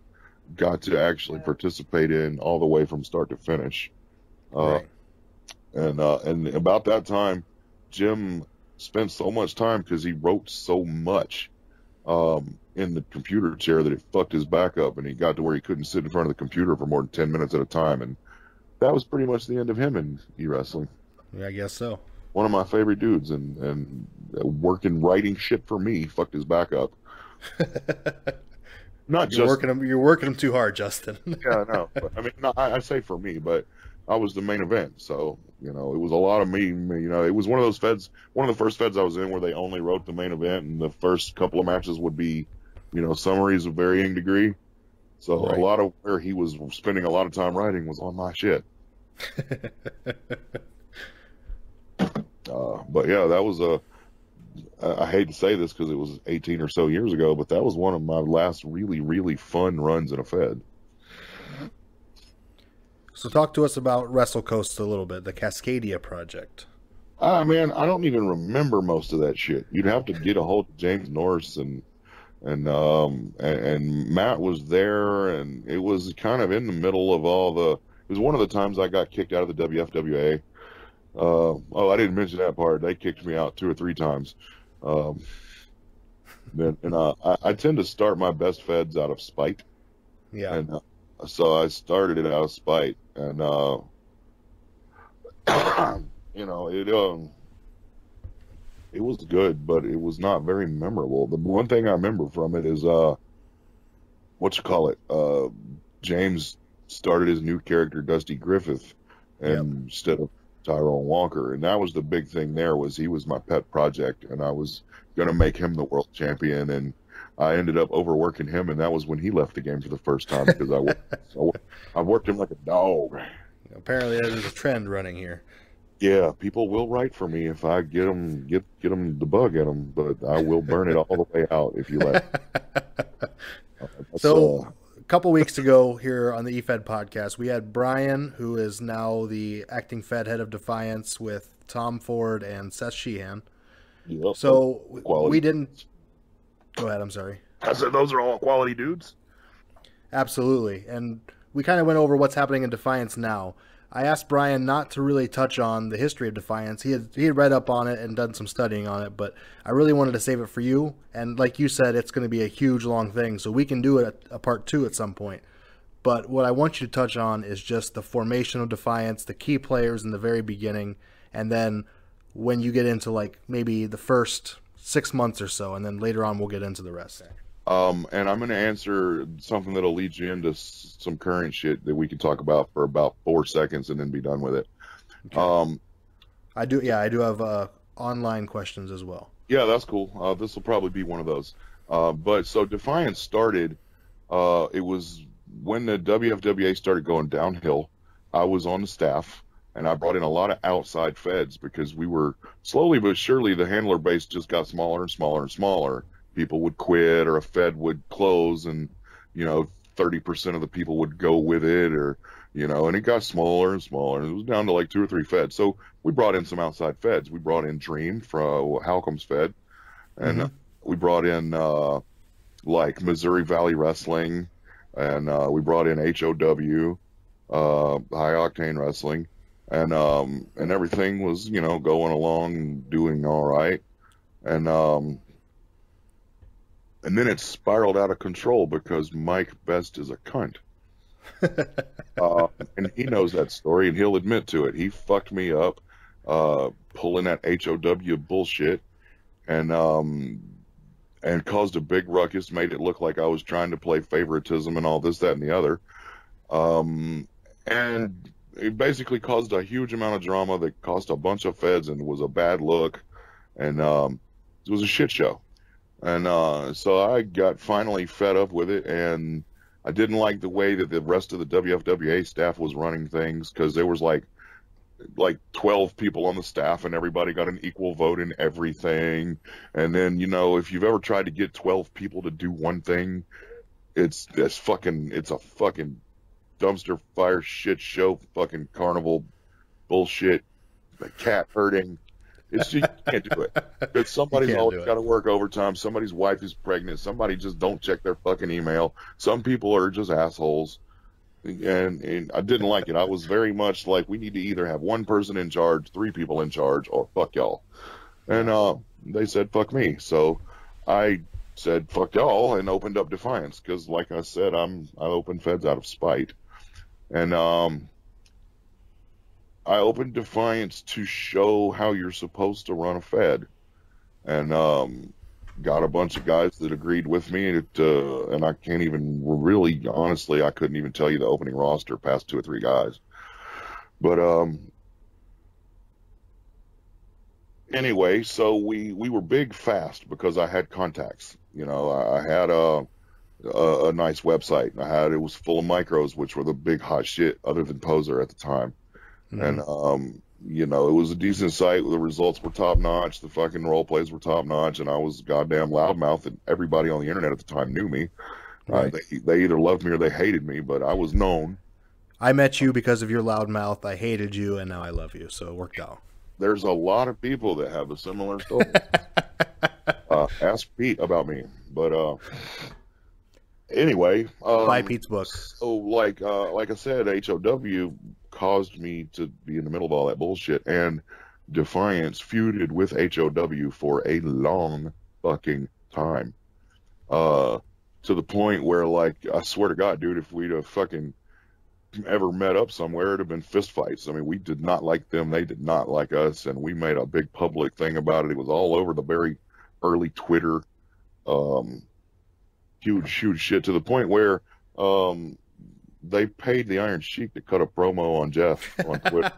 got to actually participate in, all the way from start to finish. Right. And about that time, Jim spent so much time because he wrote so much in the computer chair that it fucked his back up, and he got to where he couldn't sit in front of the computer for more than 10 minutes at a time. And that was pretty much the end of him in e-wrestling. Yeah, I guess so. One of my favorite dudes, and writing shit for me fucked his back up. You're working him too hard, Justin. Yeah, no. I mean, no, I say for me, but I was the main event, so it was a lot of me. It was one of those Feds, one of the first Feds I was in where they only wrote the main event, and the first couple of matches would be, summaries of varying degree. So right. A lot of where he was spending a lot of time writing was on my shit. But yeah, that was I hate to say this because it was 18 or so years ago, but that was one of my last really, really fun runs in a Fed. So talk to us about Wrestle Coast a little bit, the Cascadia project. Man, I don't even remember most of that shit. You'd have to get a hold of James Norris and Matt was there, and it was kind of in the middle of all the. It was one of the times I got kicked out of the WFWA. Oh, I didn't mention that part. They kicked me out 2 or 3 times. Um, I tend to start my best feds out of spite. Yeah. And so I started it out of spite, and it was good, but it was not very memorable. The one thing I remember from it is James started his new character Dusty Griffith, and instead of Tyrone Walker, and that was the big thing. There was he was my pet project, and I was going to make him the world champion, and I ended up overworking him, and that was when he left the game for the first time because I worked him like a dog. Apparently, there's a trend running here. Yeah, people will write for me if I get them the bug in them, but I will burn it all the way out if you let. So, a couple weeks ago here on the Efed podcast, we had Brian, who is now the acting Fed head of Defiance, with Tom Ford and Seth Sheehan. Yep, so quality. We didn't. Go ahead. I'm sorry. I said those are all quality dudes. Absolutely, and we kind of went over what's happening in Defiance now. I asked Brian not to really touch on the history of Defiance. He had read up on it and done some studying on it, but I really wanted to save it for you. And like you said, it's going to be a huge, long thing, so we can do it a part 2 at some point. But what I want you to touch on is just the formation of Defiance, the key players in the very beginning, and then when you get into like maybe the first 6 months or so, and then later on we'll get into the rest. And I'm going to answer something that'll lead you into some current shit that we can talk about for about 4 seconds and then be done with it. Okay. I do have online questions as well. Yeah, that's cool. This will probably be one of those. But so Defiance started, it was when the WFWA started going downhill. I was on the staff, and I brought in a lot of outside feds because we were slowly but surely, the handler base just got smaller and smaller and smaller. People would quit, or a fed would close, and 30% of the people would go with it, or and it got smaller and smaller. It was down to like 2 or 3 feds. So we brought in some outside feds. We brought in Dream from Halcom's Fed, and we brought in like Missouri Valley Wrestling, and we brought in HOW, High Octane Wrestling, and everything was going along, doing all right, and then it spiraled out of control because Mike Best is a cunt. And he knows that story, and he'll admit to it. He fucked me up, pulling that HOW bullshit, and caused a big ruckus, made it look like I was trying to play favoritism and all this, that, and the other. And it basically caused a huge amount of drama that cost a bunch of feds and was a bad look. And it was a shit show. And so I got finally fed up with it, and I didn't like the way that the rest of the WFWA staff was running things, because there was like 12 people on the staff, and everybody got an equal vote in everything. And then, if you've ever tried to get 12 people to do one thing, it's a fucking dumpster fire shit show, fucking carnival bullshit, the cat herding. It's just, you can't do it. Because somebody's always got to work overtime. Somebody's wife is pregnant. Somebody just don't check their fucking email. Some people are just assholes. And I didn't like it. I was very much like, we need to either have one person in charge, 3 people in charge, or fuck y'all. And they said, fuck me. So I said, fuck y'all, and opened up Defiance. Because like I said, I opened feds out of spite. And I opened Defiance to show how you're supposed to run a fed, and got a bunch of guys that agreed with me. And I can't even really, honestly, I couldn't even tell you the opening roster past 2 or 3 guys. But anyway, so we were big fast because I had contacts. I had a nice website. It was full of micros, which were the big hot shit other than Poser at the time. And, it was a decent site. The results were top notch. The fucking role plays were top notch. And I was goddamn loudmouth, and everybody on the internet at the time knew me. Right. They either loved me or they hated me, but I was known. I met you because of your loudmouth. I hated you, and now I love you. So it worked out. there's a lot of people that have a similar story. Ask Pete about me. But anyway, Buy Pete's book. so like I said, HOW caused me to be in the middle of all that bullshit, and Defiance feuded with HOW for a long fucking time. To the point where, like, I swear to God, dude, if we'd have fucking ever met up somewhere, it'd have been fistfights. I mean, we did not like them, they did not like us, and we made a big public thing about it. It was all over the very early Twitter. Um, huge shit, to the point where they paid the Iron Sheik to cut a promo on Jeff on Twitter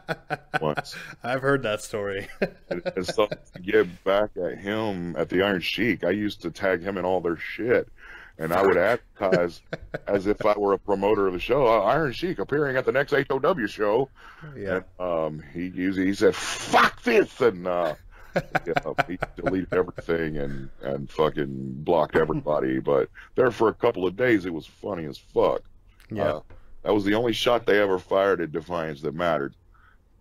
once. I've heard that story. And so to get back at him, at the Iron Sheik, I used to tag him in all their shit. And I would advertise as if I were a promoter of the show. Iron Sheik appearing at the next HOW show. Yeah. And, he said, "Fuck this," and he deleted everything and fucking blocked everybody. But there for a couple of days, it was funny as fuck. Yeah. That was the only shot they ever fired at Defiance that mattered.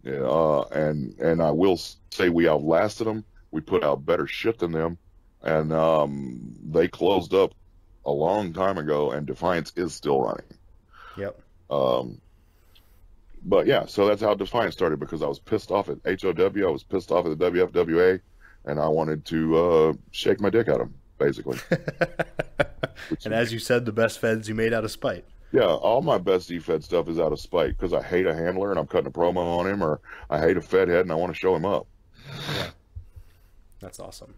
Yeah, and I will say we outlasted them. We put out better shit than them, and they closed up a long time ago, and Defiance is still running. Yep. But yeah, so that's how Defiance started, because I was pissed off at HOW, I was pissed off at the WFWA, and I wanted to shake my dick at them, basically. And as you said, the best feds you made out of spite. Yeah, all my best Efed stuff is out of spite, because I hate a handler and I'm cutting a promo on him, or I hate a Fed head and I want to show him up. Yeah. That's awesome.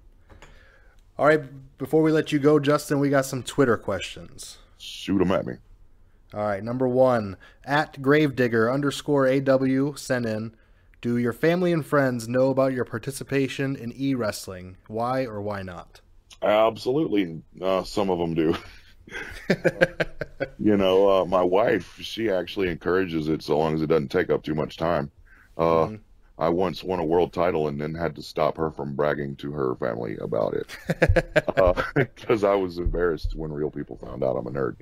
All right, before we let you go, Justin, we got some Twitter questions. Shoot them at me. All right, number one, at Gravedigger_AW sent in, do your family and friends know about your participation in e-wrestling? Why or why not? Absolutely. Some of them do. My wife, she actually encourages it so long as it doesn't take up too much time. I once won a world title and then had to stop her from bragging to her family about it because I was embarrassed when real people found out I'm a nerd.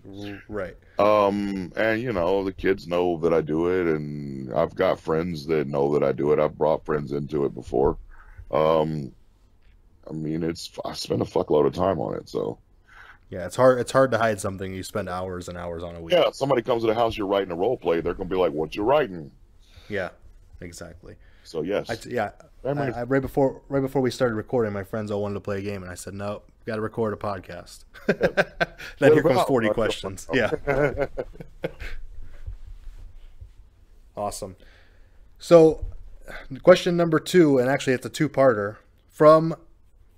Right. And the kids know that I do it, and I've got friends that know that I do it. I've brought friends into it before. I spend a fuckload of time on it, so. Yeah, it's hard to hide something you spend hours and hours on a week. Yeah, if somebody comes to the house, you're writing a role play, they're going to be like, "What you writing?" Yeah, exactly. So yes. Right before we started recording, my friends all wanted to play a game, and I said, "No, got to record a podcast." Then here comes 40 questions. Yeah. Awesome. So, question number 2, and actually it's a two-parter from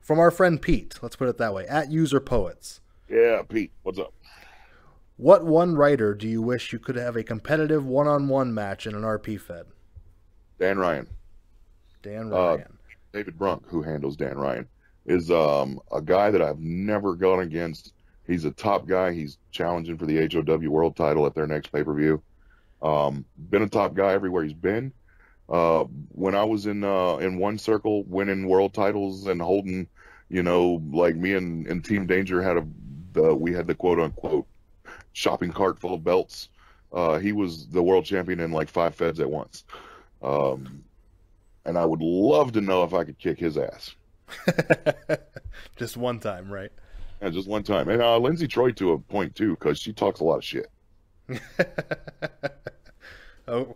our friend Pete. Let's put it that way. At User Poets. Yeah, Pete, what's up? What one writer do you wish you could have a competitive one-on-one match in an RP Fed? Dan Ryan. David Brunk, who handles Dan Ryan, is a guy that I've never gone against. He's a top guy. He's challenging for the HOW world title at their next pay-per-view. Been a top guy everywhere he's been. When I was in one circle, winning world titles and holding, like me and Team Danger we had the quote-unquote shopping cart full of belts. He was the world champion in like 5 feds at once. And I would love to know if I could kick his ass. Just one time, right? Yeah, just one time. And Lindsay Troy to a point, too, because she talks a lot of shit.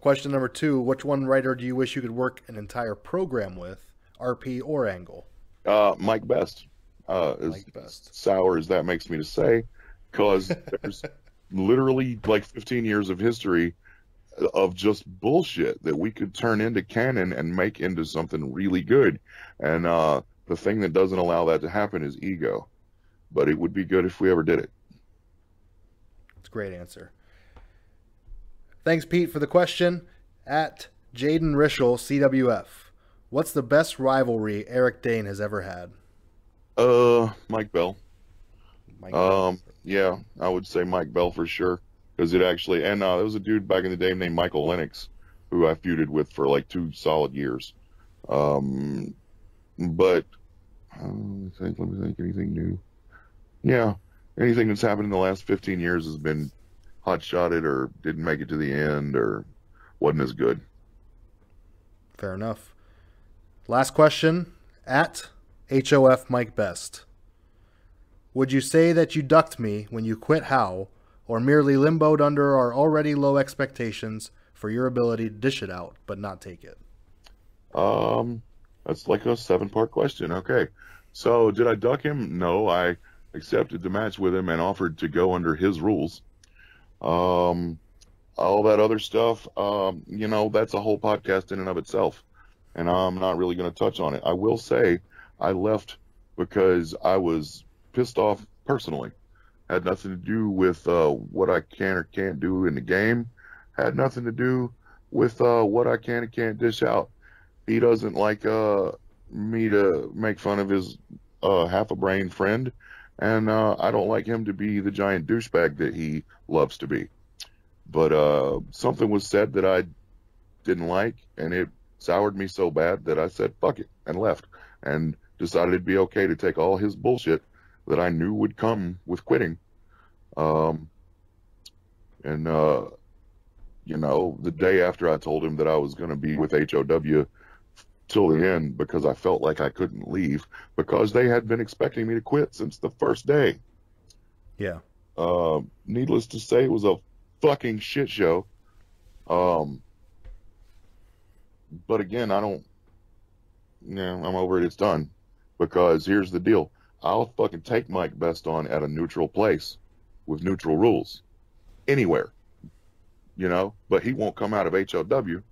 Question number 2, which one writer do you wish you could work an entire program with, RP or Angle? Mike Best. Mike Best. Sour as that makes me to say, because there's literally like 15 years of history of just bullshit that we could turn into canon and make into something really good. And the thing that doesn't allow that to happen is ego. But it would be good if we ever did it. It's a great answer. Thanks, Pete, for the question. At Jaden Rischel, CWF, what's the best rivalry Eric Dane has ever had? Mike Bell. Mike Bell. Yeah, I would say Mike Bell for sure. Because it actually, and there was a dude back in the day named Michael Lennox, who I feuded with for like 2 solid years. But let me think, anything new? Yeah, anything that's happened in the last 15 years has been hot-shotted or didn't make it to the end or wasn't as good. Fair enough. Last question, at HOF Mike Best. Would you say that you ducked me when you quit How, or merely limboed under our already low expectations for your ability to dish it out, but not take it? That's like a 7-part question. Okay. So did I duck him? No, I accepted the match with him and offered to go under his rules. All that other stuff, that's a whole podcast in and of itself, and I'm not really going to touch on it. I will say I left because I was pissed off personally. Had nothing to do with what I can or can't do in the game. Had nothing to do with what I can and can't dish out. He doesn't like me to make fun of his half-a-brain friend, and I don't like him to be the giant douchebag that he loves to be. But something was said that I didn't like, and it soured me so bad that I said, fuck it, and left. And decided it'd be okay to take all his bullshit that I knew would come with quitting. The day after I told him that I was going to be with HOW till the end because I felt like I couldn't leave because they had been expecting me to quit since the first day. Yeah. Needless to say, it was a fucking shit show. But again, I'm over it. It's done. Because here's the deal. I'll fucking take Mike Best on at a neutral place with neutral rules. Anywhere. But he won't come out of HOW.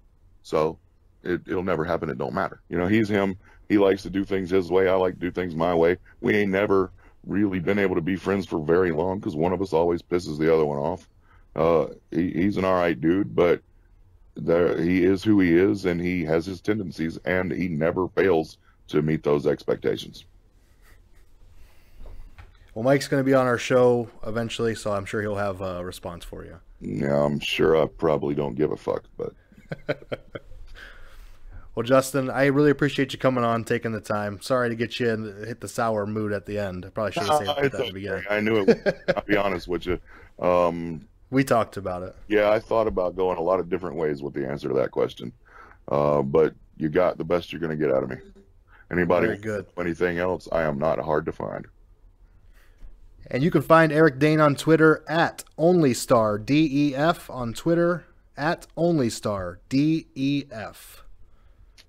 So it'll never happen. It don't matter. He's him. He likes to do things his way. I like to do things my way. We ain't never really been able to be friends for very long because one of us always pisses the other one off. He's an all right dude, but he is who he is, and he has his tendencies, and he never fails to meet those expectations. Well, Mike's going to be on our show eventually, so I'm sure he'll have a response for you. Yeah, I'm sure I probably don't give a fuck, but... Well, Justin, I really appreciate you coming on, taking the time. Sorry to get you hit the sour mood at the end. I probably should have saved that at the beginning. I knew it. I'll be honest with you. We talked about it. Yeah, I thought about going a lot of different ways with the answer to that question. But you got the best you're going to get out of me. Anybody Very good. Anything else, I am not hard to find. And you can find Eric Dane on Twitter at OnlyStarDEF on Twitter at OnlyStarDEF.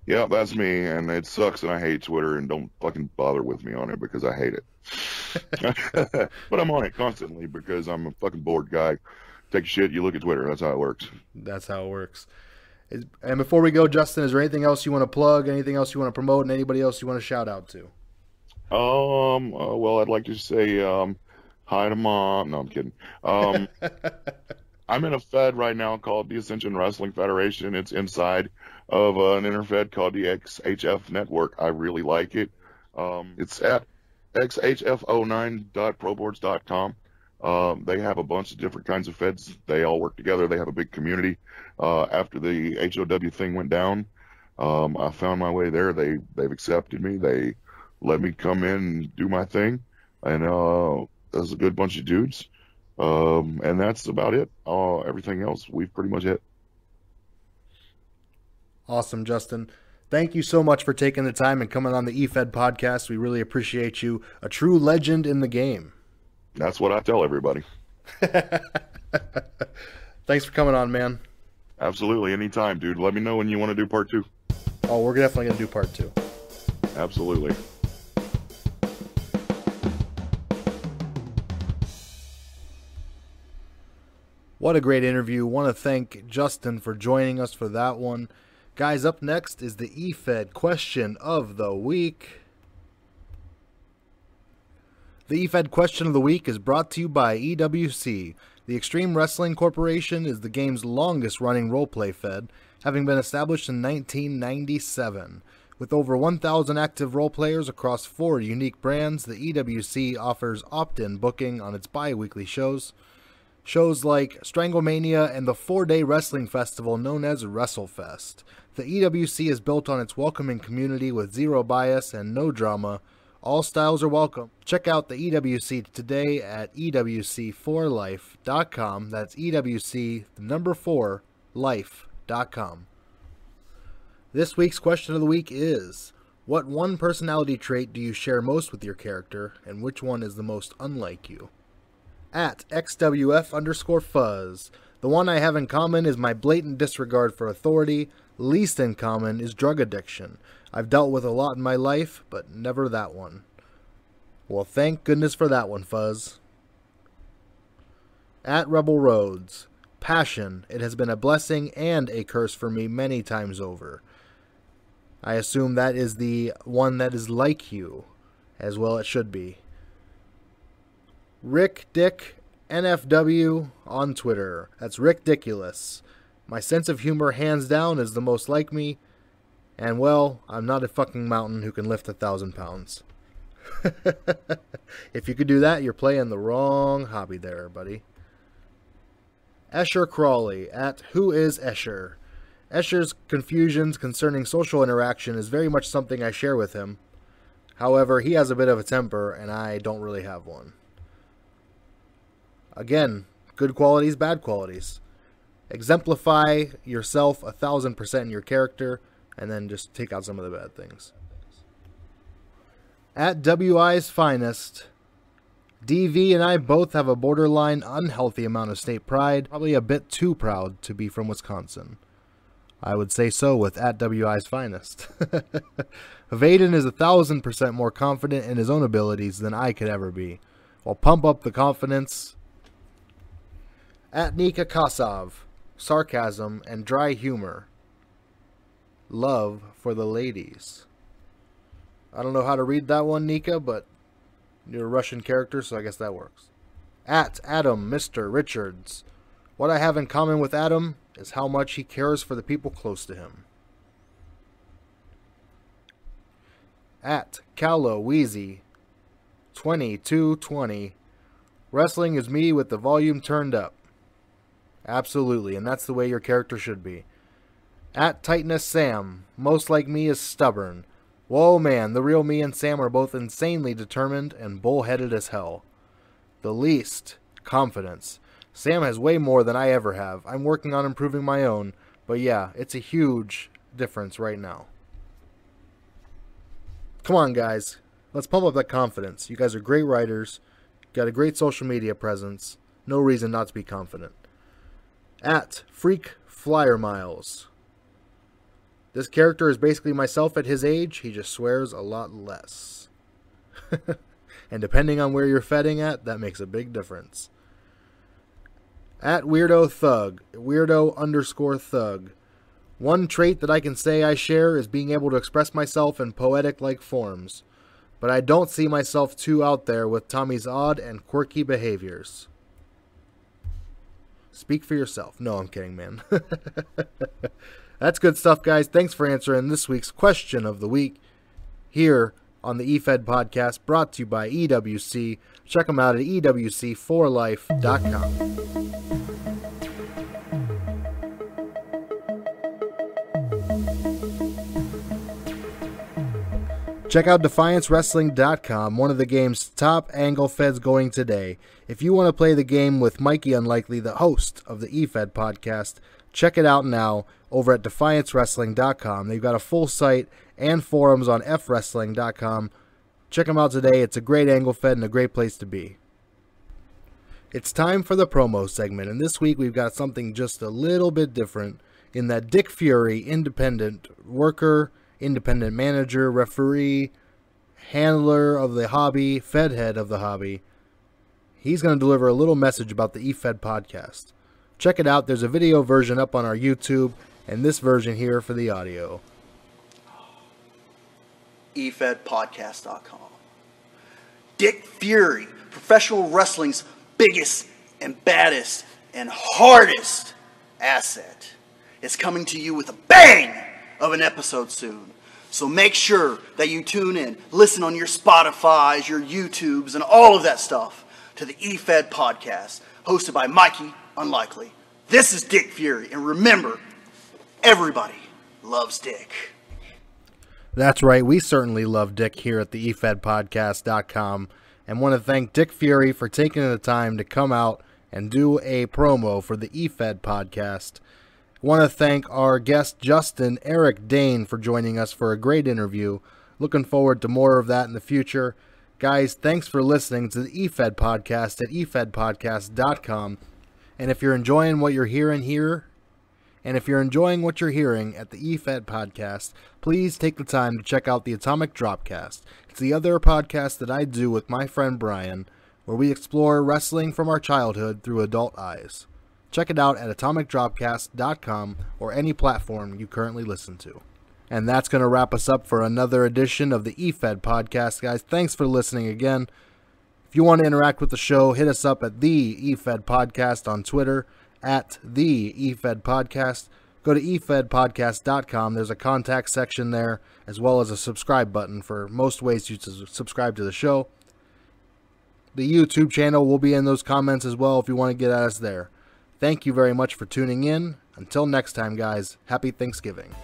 Yeah, that's me, and it sucks, and I hate Twitter, and don't fucking bother with me on it because I hate it. But I'm on it constantly because I'm a fucking bored guy. Take a shit, you look at Twitter. That's how it works. That's how it works. And before we go, Justin, is there anything else you want to plug, anything else you want to promote, and anybody else you want to shout out to? Well, I'd like to say hi to Mom. No, I'm kidding. I'm in a Fed right now called the Ascension Wrestling Federation. It's inside of an interfed called the XHF Network. I really like it. It's at xhf09.proboards.com. They have a bunch of different kinds of feds. They all work together. They have a big community. After the HOW thing went down, I found my way there. They've accepted me. They let me come in and do my thing. And there's a good bunch of dudes. And that's about it. Everything else we've pretty much hit. Awesome, Justin. Thank you so much for taking the time and coming on the Efed podcast. We really appreciate you. A true legend in the game. That's what I tell everybody. Thanks for coming on, man. Absolutely. Anytime, dude. Let me know when you want to do part 2. Oh, we're definitely going to do part 2. Absolutely. What a great interview. Want to thank Justin for joining us for that one. Guys, up next is the Efed question of the week. The Efed question of the week is brought to you by EWC. The Extreme Wrestling Corporation is the game's longest-running roleplay fed, having been established in 1997. With over 1,000 active roleplayers across 4 unique brands, the EWC offers opt-in booking on its bi-weekly shows. Shows like Stranglemania and the 4-day wrestling festival known as WrestleFest. The EWC is built on its welcoming community with zero bias and no drama. All styles are welcome. Check out the EWC today at EWC4life.com. That's EWC, the number 4, life.com. This week's question of the week is, What one personality trait do you share most with your character, and which one is the most unlike you? At XWF_Fuzz. The one I have in common is my blatant disregard for authority. Least in common is drug addiction. I've dealt with a lot in my life, but never that one. Well, thank goodness for that one, Fuzz. At Rebel Roads. Passion. It has been a blessing and a curse for me many times over. I assume that is the one that is like you, as well it should be. Rick Dick NFW on Twitter. That's Rickdiculous. My sense of humor, hands down, is the most like me. And, well, I'm not a fucking mountain who can lift 1,000 pounds. If you could do that, you're playing the wrong hobby there, buddy. Escher Crawley at Who is Escher? Escher's confusions concerning social interaction is very much something I share with him. However, he has a bit of a temper, and I don't really have one. Again, good qualities, bad qualities. Exemplify yourself 1,000% in your character, and then just take out some of the bad things. At WI's Finest, DV and I both have a borderline unhealthy amount of state pride, probably a bit too proud to be from Wisconsin. I would say so with at WI's Finest. Vaden is 1,000% more confident in his own abilities than I could ever be. Well, pump up the confidence. At Nika Kasov, sarcasm and dry humor. Love for the ladies. I don't know how to read that one, Nika, but you're a Russian character, so I guess that works. At Adam Mr. Richards. What I have in common with Adam is how much he cares for the people close to him. At Callow Wheezy 2220. Wrestling is me with the volume turned up. Absolutely, and that's the way your character should be. At Titanus Sam. Most like me is stubborn. Whoa man, the real me and Sam are both insanely determined and bullheaded as hell. The least, confidence. Sam has way more than I ever have. I'm working on improving my own, but yeah, it's a huge difference right now. Come on, guys. Let's pump up that confidence. You guys are great writers. Got a great social media presence. No reason not to be confident. At Freak Flyer Miles. This character is basically myself at his age. He just swears a lot less. And depending on where you're fedding at, that makes a big difference. At Weirdo Thug. Weirdo_Thug. One trait that I can say I share is being able to express myself in poetic-like forms. But I don't see myself too out there with Tommy's odd and quirky behaviors. Speak for yourself. No, I'm kidding, man. That's good stuff, guys. Thanks for answering this week's question of the week here on the Efed podcast, brought to you by EWC. Check them out at ewc4life.com. Check out DefianceWrestling.com, one of the game's top angle feds going today. If you want to play the game with Mikey Unlikely, the host of the Efed podcast, check it out now over at DefianceWrestling.com. They've got a full site and forums on FWrestling.com. Check them out today. It's a great angle fed and a great place to be. It's time for the promo segment, and this week we've got something just a little bit different in that Dick Fury, independent worker, independent manager, referee, handler of the hobby, Fed head of the hobby. He's going to deliver a little message about the Efed podcast. Check it out. There's a video version up on our YouTube, and this version here for the audio. EfedPodcast.com. Dick Fury, professional wrestling's biggest and baddest and hardest asset, is coming to you with a bang of an episode soon. So make sure that you tune in, listen on your Spotifys, your YouTubes, and all of that stuff to the Efed podcast, hosted by Mikey Unlikely. This is Dick Fury, and remember, everybody loves Dick. That's right, we certainly love Dick here at the EfedPodcast.com, and want to thank Dick Fury for taking the time to come out and do a promo for the Efed podcast. Want to thank our guest Justin Eric Dane for joining us for a great interview. Looking forward to more of that in the future. Guys, thanks for listening to the Efed Podcast at efedpodcast.com. And if you're enjoying what you're hearing here, and if you're enjoying what you're hearing at the Efed Podcast, please take the time to check out the Atomic Dropcast. It's the other podcast that I do with my friend Brian, where we explore wrestling from our childhood through adult eyes. Check it out at atomicdropcast.com or any platform you currently listen to. And that's going to wrap us up for another edition of the Efed Podcast, guys. Thanks for listening again. If you want to interact with the show, hit us up at the Efed Podcast on Twitter, at the Efed Podcast. Go to efedpodcast.com. There's a contact section there, as well as a subscribe button for most ways you to subscribe to the show. The YouTube channel will be in those comments as well if you want to get at us there. Thank you very much for tuning in. Until next time, guys, happy Thanksgiving.